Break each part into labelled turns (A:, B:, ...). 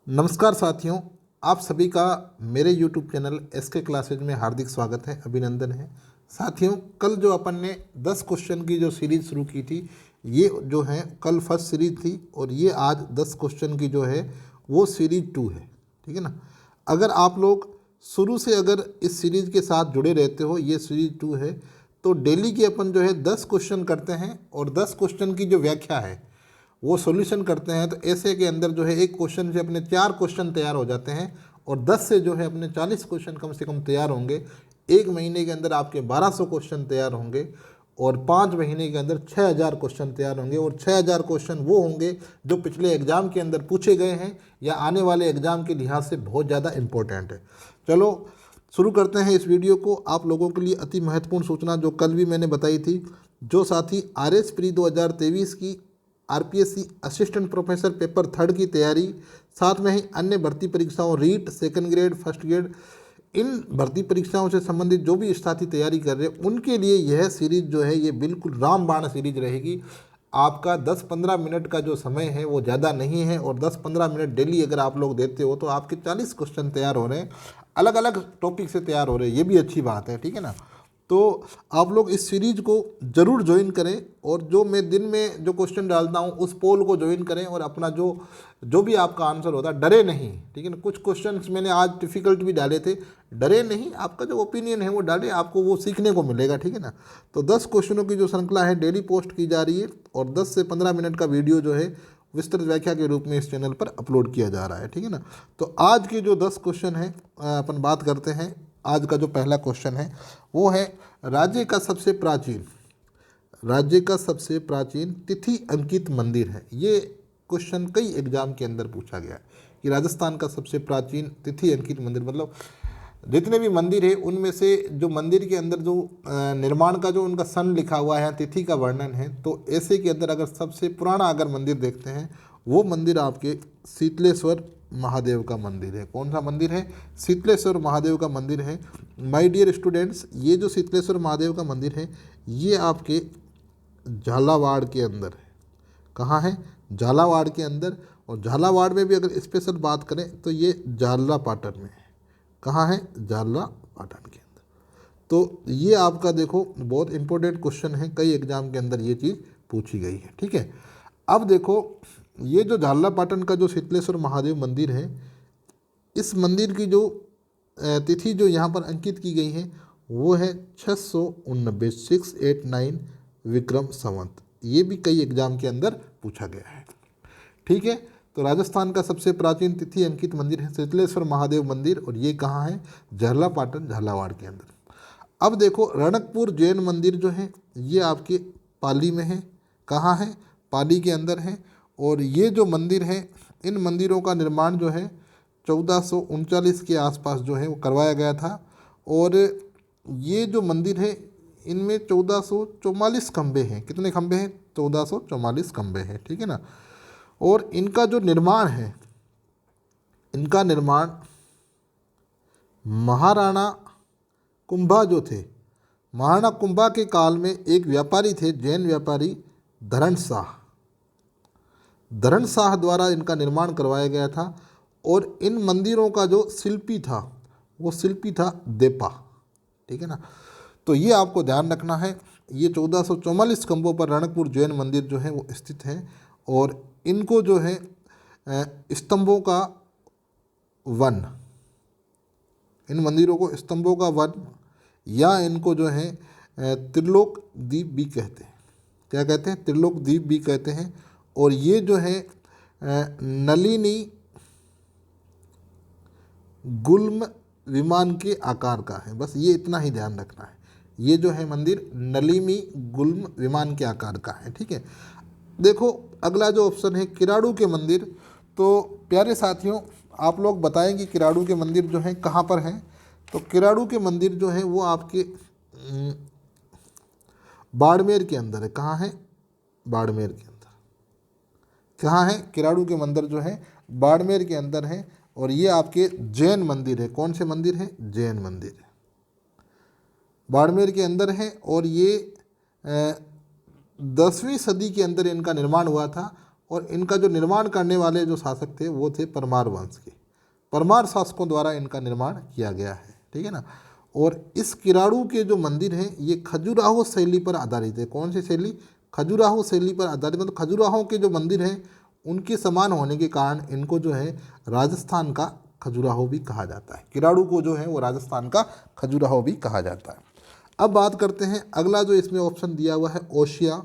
A: नमस्कार साथियों, आप सभी का मेरे YouTube चैनल SK क्लासेज में हार्दिक स्वागत है, अभिनंदन है। साथियों, कल जो अपन ने 10 क्वेश्चन की जो सीरीज़ शुरू की थी, ये जो है कल फर्स्ट सीरीज थी और ये आज 10 क्वेश्चन की जो है वो सीरीज 2 है। ठीक है ना। अगर आप लोग शुरू से अगर इस सीरीज़ के साथ जुड़े रहते हो, ये सीरीज 2 है, तो डेली के अपन जो है 10 क्वेश्चन करते हैं और 10 क्वेश्चन की जो व्याख्या है वो सॉल्यूशन करते हैं। तो ऐसे के अंदर जो है एक क्वेश्चन से अपने 4 क्वेश्चन तैयार हो जाते हैं और 10 से जो है अपने 40 क्वेश्चन कम से कम तैयार होंगे। एक महीने के अंदर आपके 1200 क्वेश्चन तैयार होंगे और 5 महीने के अंदर 6000 क्वेश्चन तैयार होंगे और 6000 क्वेश्चन वो होंगे जो पिछले एग्जाम के अंदर पूछे गए हैं या आने वाले एग्जाम के लिहाज से बहुत ज़्यादा इंपॉर्टेंट है। चलो शुरू करते हैं इस वीडियो को। आप लोगों के लिए अति महत्वपूर्ण सूचना जो कल भी मैंने बताई थी, जो साथी RS प्री 2023 की RPSC असिस्टेंट प्रोफेसर पेपर 3 की तैयारी, साथ में ही अन्य भर्ती परीक्षाओं REET, second grade, first grade, इन भर्ती परीक्षाओं से संबंधित जो भी साथी तैयारी कर रहे हैं उनके लिए यह सीरीज जो है ये बिल्कुल रामबाण सीरीज रहेगी। आपका 10-15 मिनट का जो समय है वो ज़्यादा नहीं है और 10-15 मिनट डेली अगर आप लोग देते हो तो आपके 40 क्वेश्चन तैयार हो रहे हैं, अलग अलग टॉपिक से तैयार हो रहे हैं, ये भी अच्छी बात है। ठीक है ना। तो आप लोग इस सीरीज को ज़रूर ज्वाइन करें और जो मैं दिन में जो क्वेश्चन डालता हूँ उस पोल को ज्वाइन करें और अपना जो जो भी आपका आंसर होता है डरे नहीं। ठीक है ना। कुछ क्वेश्चंस मैंने आज डिफ़िकल्ट भी डाले थे, डरे नहीं, आपका जो ओपिनियन है वो डालें, आपको वो सीखने को मिलेगा। ठीक है ना। तो 10 क्वेश्चनों की जो श्रृंखला है डेली पोस्ट की जा रही है और 10 से 15 मिनट का वीडियो जो है विस्तृत व्याख्या के रूप में इस चैनल पर अपलोड किया जा रहा है। ठीक है ना। तो आज के जो 10 क्वेश्चन हैं अपन बात करते हैं। आज का जो पहला क्वेश्चन है वो है राज्य का सबसे प्राचीन तिथि अंकित मंदिर है। ये क्वेश्चन कई एग्जाम के अंदर पूछा गया है कि राजस्थान का सबसे प्राचीन तिथि अंकित मंदिर, मतलब जितने भी मंदिर है उनमें से जो मंदिर के अंदर जो निर्माण का जो उनका सन लिखा हुआ है, तिथि का वर्णन है, तो ऐसे के अंदर अगर सबसे पुराना अगर मंदिर देखते हैं वो मंदिर आपके शीतलेश्वर महादेव का मंदिर है। कौन सा मंदिर है? शीतलेश्वर महादेव का मंदिर है। माय डियर स्टूडेंट्स, ये जो शीतलेश्वर महादेव का मंदिर है ये आपके झालावाड़ के अंदर है। कहाँ है? झालावाड़ के अंदर। और झालावाड़ में भी अगर स्पेशल बात करें तो ये झालरापाटन में है। कहाँ है? झालरापाटन के अंदर। तो ये आपका देखो बहुत इंपॉर्टेंट क्वेश्चन है, कई एग्जाम के अंदर ये चीज़ पूछी गई है। ठीक है। अब देखो ये जो झालरापाटन का जो शीतलेश्वर महादेव मंदिर है, इस मंदिर की जो तिथि जो यहाँ पर अंकित की गई है वो है 689 689 विक्रम संवत। ये भी कई एग्जाम के अंदर पूछा गया है। ठीक है। तो राजस्थान का सबसे प्राचीन तिथि अंकित मंदिर है शीतलेश्वर महादेव मंदिर और ये कहाँ है? झालरापाटन, झालावाड़ के अंदर। अब देखो रणकपुर जैन मंदिर जो है ये आपके पाली में है। कहाँ है? पाली के अंदर है। और ये जो मंदिर है, इन मंदिरों का निर्माण जो है 1439 के आसपास जो है वो करवाया गया था। और ये जो मंदिर है इनमें 1444 खंबे हैं। कितने खंबे हैं? 1444 खंबे हैं। ठीक है ना। और इनका जो निर्माण है, इनका निर्माण महाराणा कुंभा जो थे, महाराणा कुंभा के काल में एक व्यापारी थे, जैन व्यापारी धरण शाह द्वारा इनका निर्माण करवाया गया था। और इन मंदिरों का जो शिल्पी था वो शिल्पी था देपा। ठीक है ना। तो ये आपको ध्यान रखना है। ये 1444 खंभों पर रणकपुर जैन मंदिर जो है वो स्थित है और इनको जो है स्तंभों का वन, इन मंदिरों को स्तंभों का वन या इनको जो है त्रिलोक द्वीप भी कहते हैं। क्या कहते हैं? त्रिलोक द्वीप भी कहते हैं। और ये जो है नलिनी गुल्म विमान के आकार का है। बस ये इतना ही ध्यान रखना है। ये जो है मंदिर नलिनी गुल्म विमान के आकार का है। ठीक है। देखो अगला जो ऑप्शन है किराड़ू के मंदिर। तो प्यारे साथियों, आप लोग बताएं कि किराड़ू के मंदिर जो हैं कहाँ पर हैं। तो किराड़ू के मंदिर जो है वो आपके बाड़मेर के अंदर है। कहाँ है? बाड़मेर के अंदर। कहाँ है? किराड़ू के मंदिर जो है बाड़मेर के अंदर है। और ये आपके जैन मंदिर है। कौन से मंदिर है? जैन मंदिर है, बाड़मेर के अंदर है। और ये 10वीं सदी के अंदर इनका निर्माण हुआ था और इनका जो निर्माण करने वाले जो शासक थे वो थे परमार वंश के। परमार शासकों द्वारा इनका निर्माण किया गया है, ठीक है ना। और इस किराड़ू के जो मंदिर हैं ये खजुराहो शैली पर आधारित है। कौन सी शैली? खजुराहो शैली पर आधारित, मतलब खजुराहो के जो मंदिर हैं उनके समान होने के कारण इनको जो है राजस्थान का खजुराहो भी कहा जाता है। किराड़ू को जो है वो राजस्थान का खजुराहो भी कहा जाता है। अब बात करते हैं अगला जो इसमें ऑप्शन दिया हुआ है ओसिया।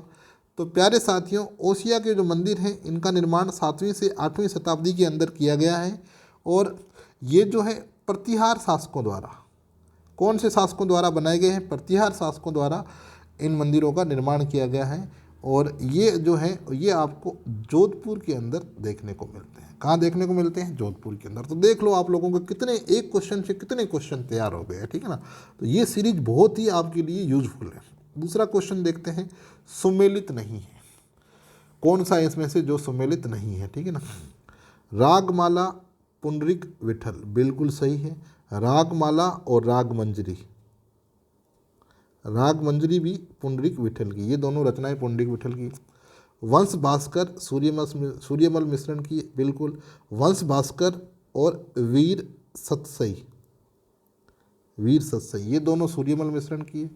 A: तो प्यारे साथियों, ओसिया के जो मंदिर हैं इनका निर्माण 7वीं से 8वीं शताब्दी के अंदर किया गया है और ये जो है प्रतिहार शासकों द्वारा, कौन से शासकों द्वारा बनाए गए हैं? प्रतिहार शासकों द्वारा इन मंदिरों का निर्माण किया गया है और ये जो है ये आपको जोधपुर के अंदर देखने को मिलते हैं। कहाँ देखने को मिलते हैं? जोधपुर के अंदर। तो देख लो आप लोगों को कितने, एक क्वेश्चन से कितने क्वेश्चन तैयार हो गए हैं, ठीक है ना। तो ये सीरीज बहुत ही आपके लिए यूजफुल है। दूसरा क्वेश्चन देखते हैं, सुमेलित नहीं है। कौन सा इसमें से जो सुमेलित नहीं है, ठीक है ना। रागमाला, पुंडरीक विठल, बिल्कुल सही है। रागमाला और राग मंजरी, राग मंजरी भी पुंडरीक विठल की, ये दोनों रचनाएं पुंडरीक विठल की। वंश भास्कर, सूर्यमल मिश्रण की, बिल्कुल। वंश भास्कर और वीर सतसई, वीर सतसई, ये दोनों सूर्यमल मिश्रण की है।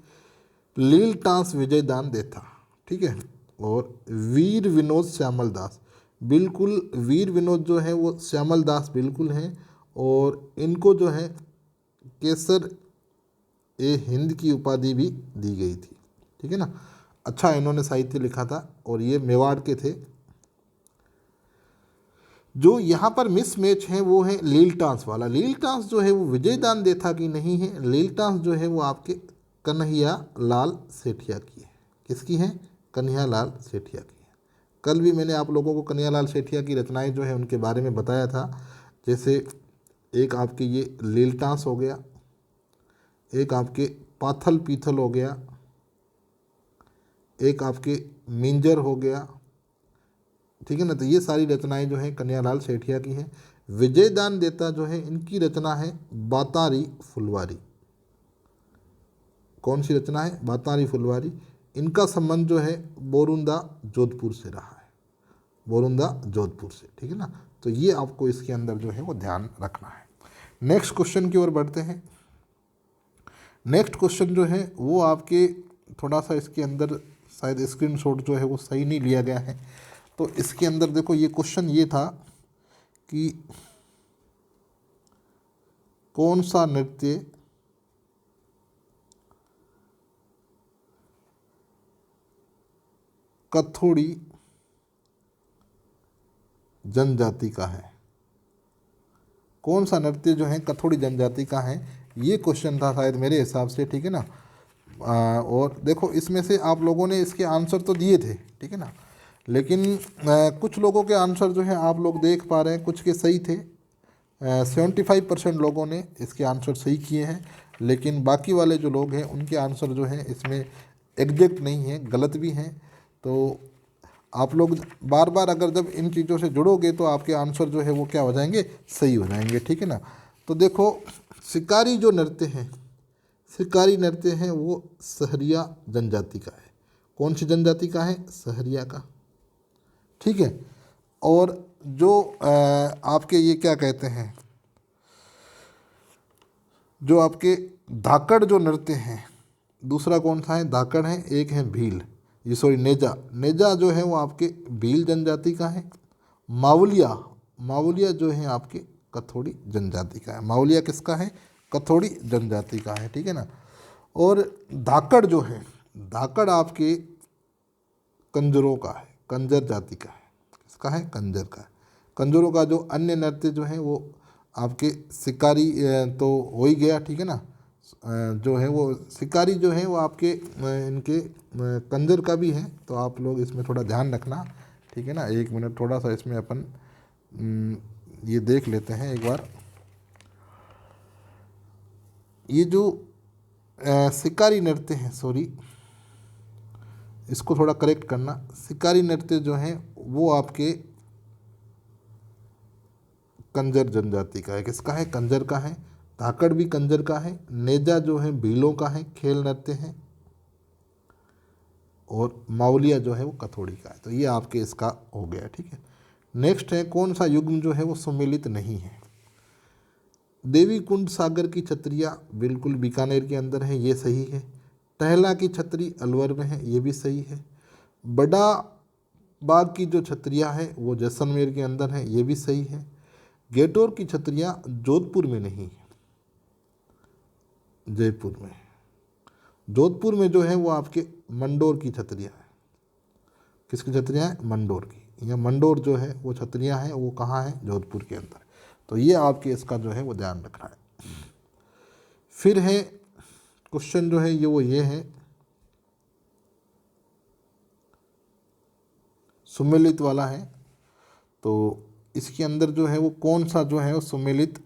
A: लील टांस विजयदान देथा, ठीक है। और वीर विनोद श्यामल दास, बिल्कुल वीर विनोद जो है वो श्यामल दास बिल्कुल हैं और इनको जो है केसर ए हिंद की उपाधि भी दी गई थी, ठीक है ना। अच्छा इन्होंने साहित्य लिखा था और ये मेवाड़ के थे। जो यहाँ पर मिस मैच है वो है लील टांस वाला। लील टांस जो है वो विजयदान देथा की नहीं है, लील टांस जो है वो आपके कन्हैया लाल सेठिया की है। किसकी है? कन्हैया लाल सेठिया की है। कल भी मैंने आप लोगों को कन्हैया लाल सेठिया की रचनाएं जो है उनके बारे में बताया था। जैसे एक आपके ये लील टांस हो गया, एक आपके पाथल पीथल हो गया, एक आपके मिंजर हो गया, ठीक है ना। तो ये सारी रचनाएं जो हैं कन्हैया लाल सेठिया की हैं। विजयदान देता जो है इनकी रचना है बातारी फुलवारी। कौन सी रचना है? बातारी फुलवारी। इनका संबंध जो है बोरुंदा जोधपुर से रहा है, बोरुंदा जोधपुर से, ठीक है ना। तो ये आपको इसके अंदर जो है वो ध्यान रखना है। नेक्स्ट क्वेश्चन की ओर बढ़ते हैं। नेक्स्ट क्वेश्चन जो है वो आपके थोड़ा सा इसके अंदर शायद स्क्रीनशॉट जो है वो सही नहीं लिया गया है। तो इसके अंदर देखो ये क्वेश्चन ये था कि कौन सा नृत्य कथोड़ी जनजाति का है? कौन सा नृत्य जो है कथोड़ी जनजाति का है? ये क्वेश्चन था शायद मेरे हिसाब से, ठीक है ना। और देखो इसमें से आप लोगों ने इसके आंसर तो दिए थे, ठीक है ना, लेकिन कुछ लोगों के आंसर जो है आप लोग देख पा रहे हैं, कुछ के सही थे। 75% लोगों ने इसके आंसर सही किए हैं, लेकिन बाकी वाले जो लोग हैं उनके आंसर जो हैं इसमें एग्जैक्ट नहीं है, गलत भी हैं। तो आप लोग बार बार अगर जब इन चीज़ों से जुड़ोगे तो आपके आंसर जो है वो क्या हो जाएंगे? सही हो जाएंगे, ठीक है ना। तो देखो शिकारी जो नृत्य हैं, शिकारी नृत्य हैं वो सहरिया जनजाति का है। कौन सी जनजाति का है? सहरिया का, ठीक है। और जो आपके ये क्या कहते हैं, जो आपके धाकड़ जो नृत्य हैं, दूसरा कौन सा है? धाकड़ है। एक है भील, ये सॉरी नेजा, नेजा जो है वो आपके भील जनजाति का है। मावलिया, मावलिया जो है आपके कथोड़ी जनजाति का है। मावलिया किसका है? कथोड़ी जनजाति का है, ठीक है ना। और धाकड़ जो है, धाकड़ आपके कंजरों का है, कंजर जाति का है। किसका है? कंजर का है। कंजरों का जो अन्य नृत्य जो है वो आपके शिकारी तो हो ही गया, ठीक है ना। जो है वो शिकारी जो है वो आपके इनके कंजर का भी है। तो आप लोग इसमें थोड़ा ध्यान रखना, ठीक है ना। एक मिनट थोड़ा सा इसमें अपन ये देख लेते हैं एक बार। ये जो शिकारी नृत्य हैं, सॉरी इसको थोड़ा करेक्ट करना, शिकारी नृत्य जो हैं वो आपके कंजर जनजाति का है। किसका है? कंजर का है। धाकड़ भी कंजर का है। नेजा जो है भीलों का है, खेल नृत्य है। और मावलिया जो है वो कथोड़ी का है। तो ये आपके इसका हो गया, ठीक है। नेक्स्ट है कौन सा युग्म जो है वो सम्मिलित नहीं है। देवी कुंड सागर की छतरियाँ बिल्कुल बीकानेर के अंदर है, ये सही है। टहला की छतरी अलवर में है, ये भी सही है। बड़ा बाग की जो छतरियाँ हैं वो जैसलमेर के अंदर है, ये भी सही है। गेटोर की छतरियाँ जोधपुर में नहीं है, जयपुर में। जोधपुर में जो है वो आपके मंडोर की छतरियाँ हैं। किसकी छतरियाँ हैं? मंडोर की। या मंडोर जो है वो छतरियाँ हैं वो कहाँ है? जोधपुर के अंदर। तो ये आपके इसका जो है वो ध्यान रखना है। फिर है क्वेश्चन जो है ये है सुमेलित वाला है। तो इसके अंदर जो है वो कौन सा जो है वो सुमेलित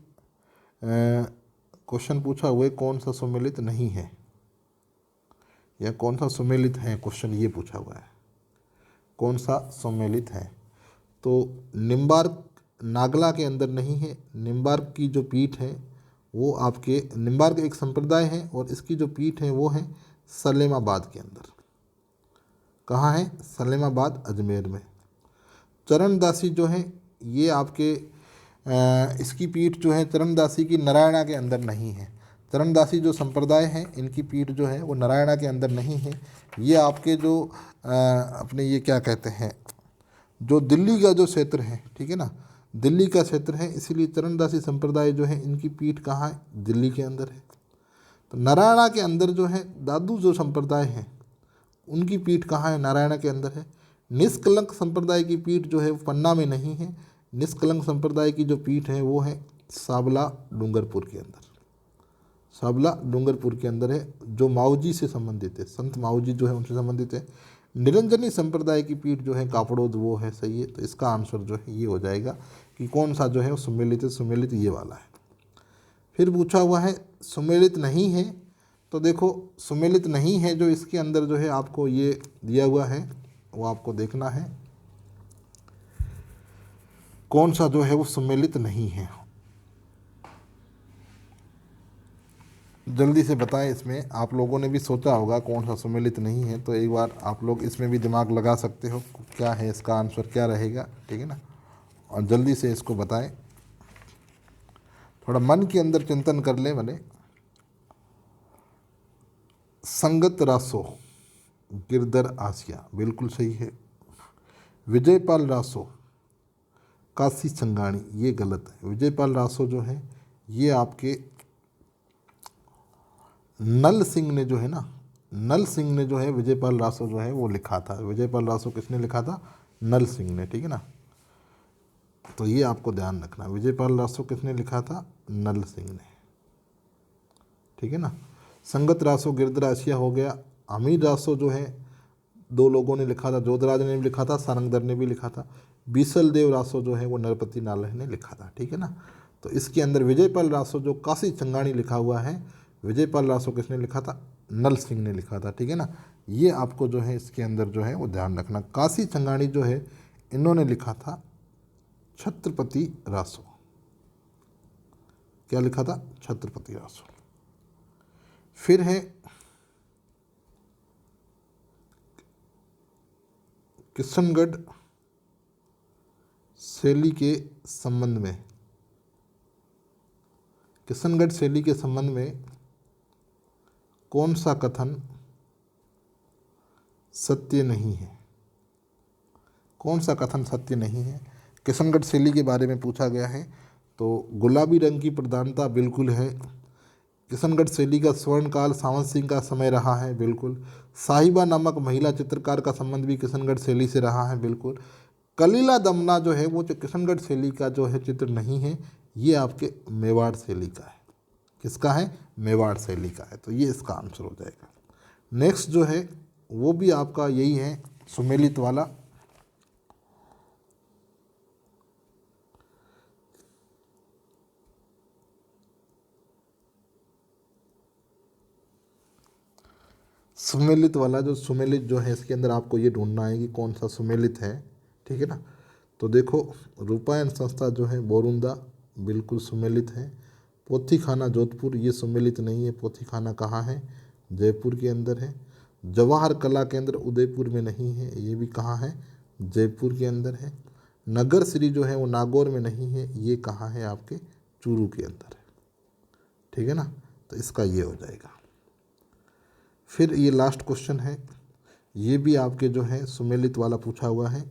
A: क्वेश्चन पूछा हुआ है, कौन सा सुमेलित नहीं है या कौन सा सुमेलित है, क्वेश्चन ये पूछा हुआ है कौन सा सुमेलित है। तो निम्बार्क नागला के अंदर नहीं है। निम्बार्क की जो पीठ है वो आपके निम्बार्क एक संप्रदाय है और इसकी जो पीठ है वो है सलेमाबाद के अंदर। कहाँ है? सलेमाबाद, अजमेर में। चरणदासी जो है ये आपके इसकी पीठ जो है चरणदासी की नारायणा के अंदर नहीं है। चरणदासी जो संप्रदाय है इनकी पीठ जो है वो नारायणा के अंदर नहीं है। ये आपके जो अपने ये क्या कहते हैं जो दिल्ली का जो क्षेत्र है, ठीक है ना, दिल्ली का क्षेत्र है, इसीलिए चरणदासी संप्रदाय जो है इनकी पीठ कहाँ है? दिल्ली के अंदर है। तो नारायणा के अंदर जो है दादू जो संप्रदाय है उनकी पीठ कहाँ है? नारायणा के अंदर है। निष्कलंक संप्रदाय की पीठ जो है वो पन्ना में नहीं है। निष्कलंक संप्रदाय की जो पीठ है वो है सावला डूंगरपुर के अंदर। सावला डूंगरपुर के अंदर है, जो माऊजी से संबंधित है, संत माऊजी जो है उनसे संबंधित है। निरंजनी संप्रदाय की पीठ जो है कापड़ोद वो है, सही है। तो इसका आंसर जो है ये हो जाएगा कि कौन सा जो है वो सुमेलित है। सुमेलित ये वाला है। फिर पूछा हुआ है सुमेलित नहीं है। तो देखो सुमेलित नहीं है जो इसके अंदर जो है आपको ये दिया हुआ है वो आपको देखना है कौन सा जो है वो सुमेलित नहीं है। जल्दी से बताएं, इसमें आप लोगों ने भी सोचा होगा कौन सा सुमेलित नहीं है, तो एक बार आप लोग इसमें भी दिमाग लगा सकते हो क्या है इसका आंसर, क्या रहेगा, ठीक है ना। और जल्दी से इसको बताएं, थोड़ा मन के अंदर चिंतन कर ले भले। संगत रासो गिरधर आसिया बिल्कुल सही है। विजयपाल रासो काशी संगाणी ये गलत है। विजयपाल रासो जो है ये आपके नल सिंह ने जो है ना, नल सिंह ने जो है विजयपाल रासो जो है वो लिखा था। विजयपाल रासो किसने लिखा था? नल सिंह ने, ठीक है ना। तो ये आपको ध्यान रखना, विजयपाल रासो किसने लिखा था? नल सिंह ने, ठीक है ना। संगत रासो गिरधर आसिया हो गया। अमीर रासो जो है दो लोगों ने लिखा था, जोधराज ने भी लिखा था, सारंगधर ने भी लिखा था। बीसल देव रासो जो है वो नरपति नालह ने लिखा था, ठीक है ना। तो इसके अंदर विजयपाल रासो जो काशी संगाणी लिखा हुआ है, विजयपाल रासो किसने लिखा था? नल सिंह ने लिखा था, ठीक है ना। ये आपको जो है इसके अंदर जो है वो ध्यान रखना। काशी संगाणी जो है इन्होंने लिखा था छत्रपति रासो। क्या लिखा था? छत्रपति रासो। फिर है किशनगढ़ शैली के संबंध में, किशनगढ़ शैली के संबंध में कौन सा कथन सत्य नहीं है? कौन सा कथन सत्य नहीं है? किशनगढ़ शैली के बारे में पूछा गया है। तो गुलाबी रंग की प्रधानता बिल्कुल है। किशनगढ़ शैली का स्वर्णकाल सावंत सिंह का समय रहा है, बिल्कुल। साहिबा नामक महिला चित्रकार का संबंध भी किशनगढ़ शैली से रहा है, बिल्कुल। कलीला दमना जो है वो किशनगढ़ शैली का जो है चित्र नहीं है, ये आपके मेवाड़ शैली का है। किसका है? मेवाड़ शैली का है। तो ये इसका आंसर हो जाएगा। नेक्स्ट जो है वो भी आपका यही है सुमेलित वाला। सुमेलित वाला जो सुमेलित जो है इसके अंदर आपको ये ढूंढना है कि कौन सा सुमेलित है, ठीक है ना। तो देखो रूपायन संस्था जो है बोरुंदा बिल्कुल सुमेलित है। पोथी खाना जोधपुर ये सुमेलित नहीं है। पोथी खाना कहाँ है? जयपुर के अंदर है। जवाहर कला केंद्र उदयपुर में नहीं है, ये भी कहाँ है, जयपुर के अंदर है। नगर श्री जो है वो नागौर में नहीं है, ये कहाँ है, आपके चूरू के अंदर है। ठीक है ना, तो इसका ये हो जाएगा। फिर ये लास्ट क्वेश्चन है, ये भी आपके जो है सुमेलित वाला पूछा हुआ है।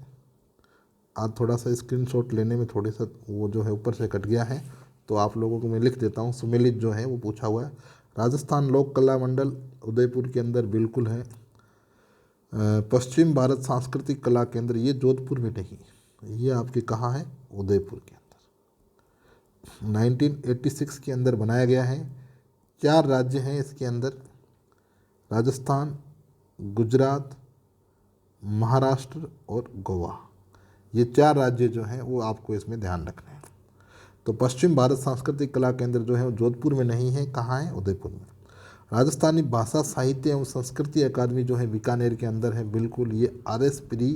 A: आज थोड़ा सा स्क्रीनशॉट लेने में थोड़े सा वो जो है ऊपर से कट गया है, तो आप लोगों को मैं लिख देता हूँ। सुमेलित जो है वो पूछा हुआ है। राजस्थान लोक कला मंडल उदयपुर के अंदर बिल्कुल है। पश्चिम भारत सांस्कृतिक कला केंद्र, ये जोधपुर में नहीं, ये आपके कहाँ है, उदयपुर के अंदर। 1986 के अंदर बनाया गया है। 4 राज्य हैं इसके अंदर, राजस्थान, गुजरात, महाराष्ट्र और गोवा। ये 4 राज्य जो हैं वो आपको इसमें ध्यान रखना है। तो पश्चिम भारत सांस्कृतिक कला केंद्र जो है वो जोधपुर में नहीं है, कहाँ है, उदयपुर में। राजस्थानी भाषा साहित्य एवं संस्कृति अकादमी जो है बीकानेर के अंदर है, बिल्कुल, ये RS प्री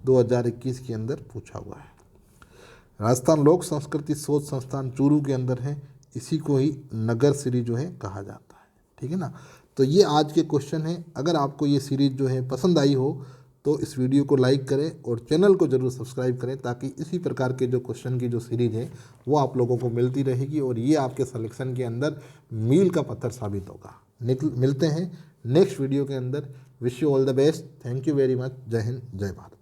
A: 2021 के अंदर पूछा हुआ है। राजस्थान लोक संस्कृति शोध संस्थान चूरू के अंदर है, इसी को ही नगर श्री जो है कहा जाता है। ठीक है ना, तो ये आज के क्वेश्चन हैं। अगर आपको ये सीरीज जो है पसंद आई हो तो इस वीडियो को लाइक करें और चैनल को ज़रूर सब्सक्राइब करें, ताकि इसी प्रकार के जो क्वेश्चन की जो सीरीज है वो आप लोगों को मिलती रहेगी और ये आपके सिलेक्शन के अंदर मील का पत्थर साबित होगा। मिलते हैं नेक्स्ट वीडियो के अंदर। Wish you all the best. Thank you very much. जय हिंद, जय भारत।